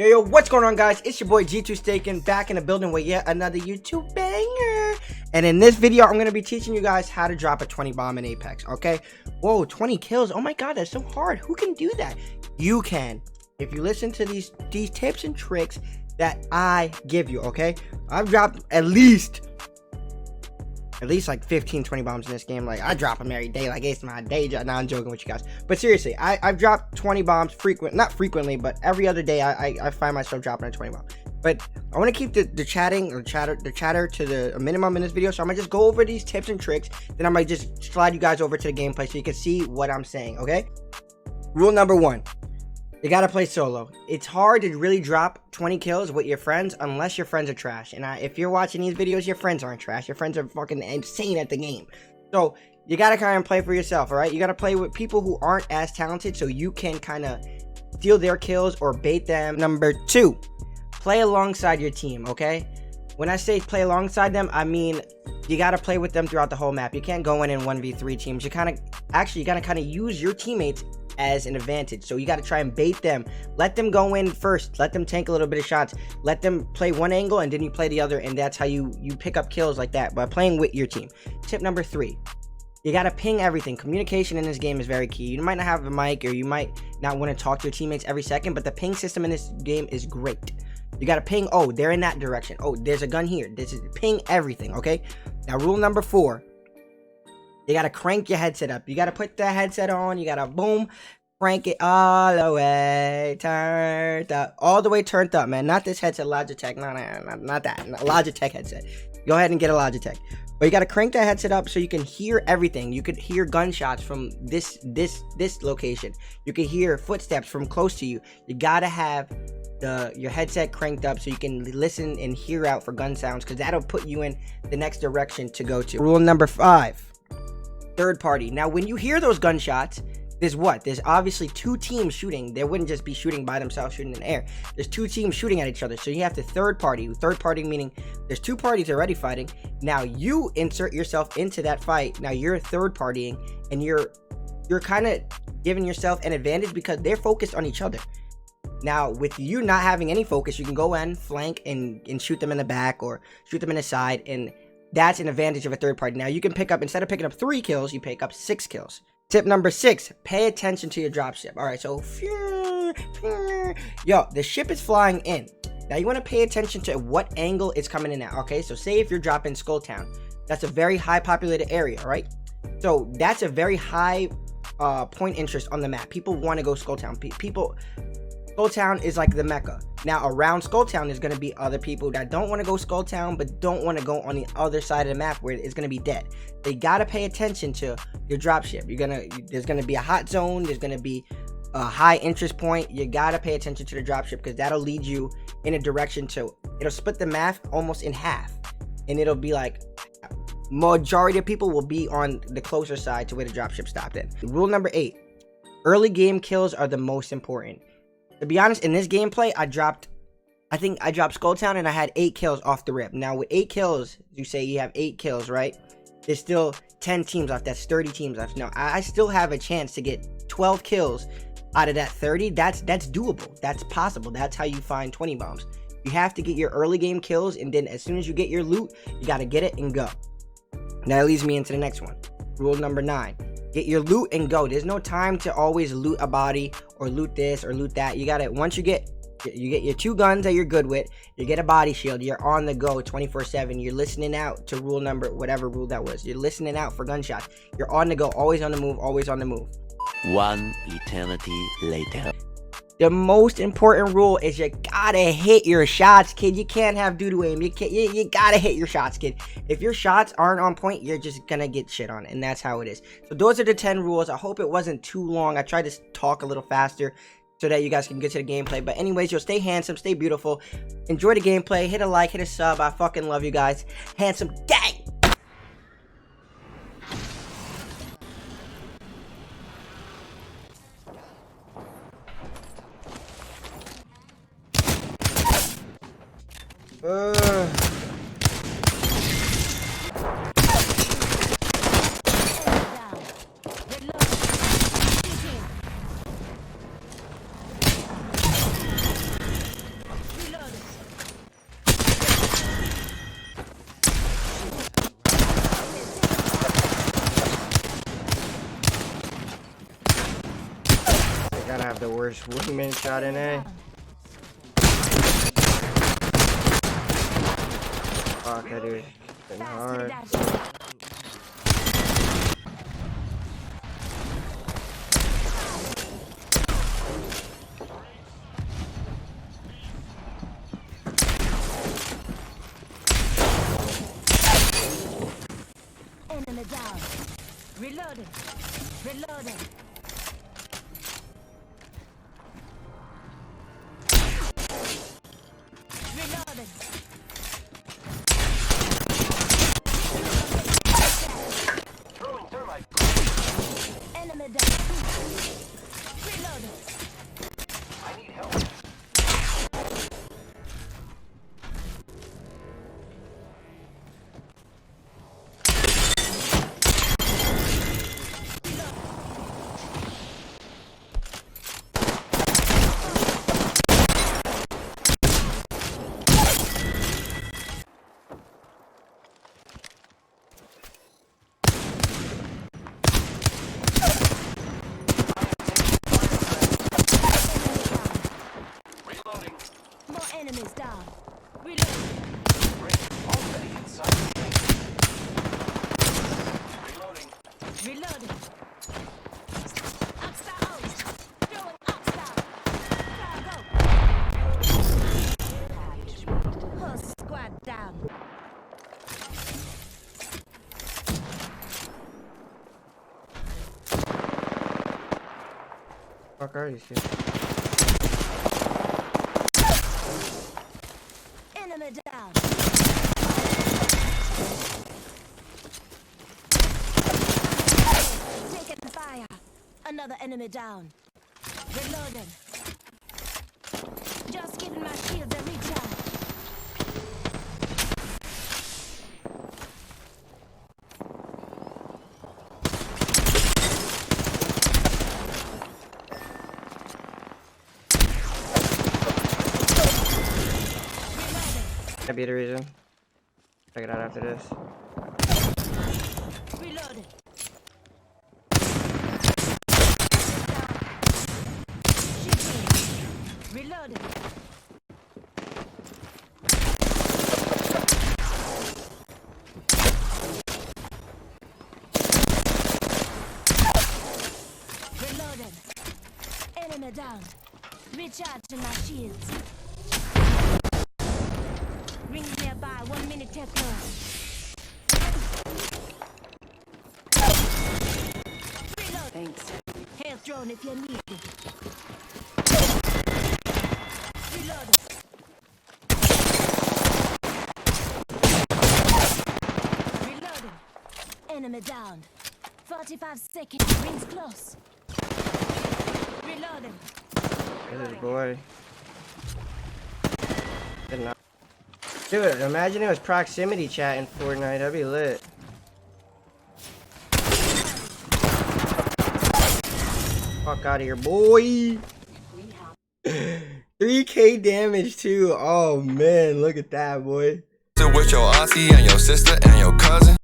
Yo, what's going on, guys? It's your boy G2Staken back in the building with yet another YouTube banger. And in this video, I'm going to be teaching you guys how to drop a 20 bomb in Apex, okay? Whoa, 20 kills. Oh my god, that's so hard. Who can do that? You can. If you listen to these tips and tricks that I give you, okay? I've dropped at least like 15, 20 bombs in this game. Like, I drop them every day. Like, it's my day job. Now I'm joking with you guys. But seriously, I've dropped 20 bombs not frequently, but every other day I find myself dropping a 20 bomb. But I want to keep the chatter to the minimum in this video. So I'm going to just go over these tips and tricks. Then I might just slide you guys over to the gameplay so you can see what I'm saying, okay? Rule number 1. You gotta play solo. It's hard to really drop 20 kills with your friends unless your friends are trash. And if you're watching these videos, your friends aren't trash. Your friends are fucking insane at the game. So you gotta kind of play for yourself, all right? You gotta play with people who aren't as talented so you can kind of steal their kills or bait them. Number 2, play alongside your team, okay? When I say play alongside them, I mean you gotta play with them throughout the whole map. You can't go in 1v3 teams. You gotta kind of use your teammates as an advantage. So you got to try and bait them. Let them go in first. Let them tank a little bit of shots. Let them play one angle and then you play the other, and that's how you pick up kills like that, by playing with your team. Tip number 3. You got to ping everything. Communication in this game is very key. You might not have a mic, or you might not want to talk to your teammates every second, but the ping system in this game is great. You got to ping, oh, they're in that direction. Oh, there's a gun here. This is ping everything, okay? Now, rule number 4. You got to crank your headset up. You got to put the headset on. You got to boom, crank it all the way, turned up. All the way turned up, man. Not this headset, Logitech. No, not that. Logitech headset. Go ahead and get a Logitech. But you got to crank that headset up so you can hear everything. You could hear gunshots from this location. You can hear footsteps from close to you. You got to have your headset cranked up so you can listen and hear out for gun sounds, because that'll put you in the next direction to go to. Rule number 5. Third party. Now, when you hear those gunshots, there's obviously 2 teams shooting. They wouldn't just be shooting by themselves, shooting in the air. There's 2 teams shooting at each other. So you have to third party. Third party meaning there's 2 parties already fighting. Now you insert yourself into that fight. Now you're third partying, and you're kind of giving yourself an advantage because they're focused on each other. Now, with you not having any focus, you can go in, flank, and shoot them in the back or shoot them in the side, and that's an advantage of a third party. Now, you can pick up, instead of picking up 3 kills, you pick up 6 kills. Tip number 6, pay attention to your dropship. All right, so, yo, the ship is flying in. Now, you want to pay attention to what angle it's coming in at, okay? So, say if you're dropping Skull Town. That's a very high populated area, all right? So, that's a very high point interest on the map. People want to go Skull Town. Skull Town is like the mecca. Now, around Skull Town, there's going to be other people that don't want to go Skull Town, but don't want to go on the other side of the map where it's going to be dead. They got to pay attention to your dropship. There's going to be a hot zone. There's going to be a high interest point. You got to pay attention to the dropship, because that'll lead you in a direction it'll split the map almost in half. And it'll be like, majority of people will be on the closer side to where the dropship stopped in. Rule number 8, early game kills are the most important. To be honest, in this gameplay, I think I dropped Skull Town and I had 8 kills off the rip. Now, with 8 kills, you say you have 8 kills, right? There's still 10 teams left. That's 30 teams left. Now, I still have a chance to get 12 kills out of that 30. That's doable. That's possible. That's how you find 20 bombs. You have to get your early game kills, and then as soon as you get your loot, you got to get it and go. Now, that leads me into the next one. Rule number 9. Get your loot and go. There's no time to always loot a body or loot this or loot that. You gotta, once you get your 2 guns that you're good with, you get a body shield, you're on the go 24/7. You're listening out to rule number, whatever rule that was. You're listening out for gunshots. You're on the go, always on the move, always on the move. 1 eternity later. The most important rule is you gotta hit your shots, kid. You can't have doo-doo aim. You gotta hit your shots, kid. If your shots aren't on point, you're just gonna get shit on, and that's how it is. So those are the 10 rules. I hope it wasn't too long. I tried to talk a little faster so that you guys can get to the gameplay. But anyways, you'll stay handsome, stay beautiful. Enjoy the gameplay. Hit a like, hit a sub. I fucking love you guys. Handsome gang! gotta have the worst wingman shot in A. Fuck, that dude's getting hard. Enemy down. Reloading. Reloading. Reloading. Throwing thermite. Enemy down. Reloading. I need help. Reloading. More enemies down. Reloading. Ring already inside the ring. Reloading. Reloading. Upside out. Throwing upside. Go. Whole squad down. Fuck are these shit? Enemy down. Taking fire. Another enemy down. Reloading. Just giving my shields a recharge. That'd be the reason. Check it out after this. Reloading. Reloading. Reloading. Enemy down. Recharging my shields. Ring nearby. 1 minute Tecca. Reload. Thanks. Health drone if you need it. Reload. Reloading. Enemy down. 45 seconds. Rings close. Reloading. This is boy. Good enough. Dude, imagine it was proximity chat in Fortnite. That'd be lit. Fuck out of here, boy. 3K damage too. Oh man, look at that, boy. With your auntie and your sister and your cousin.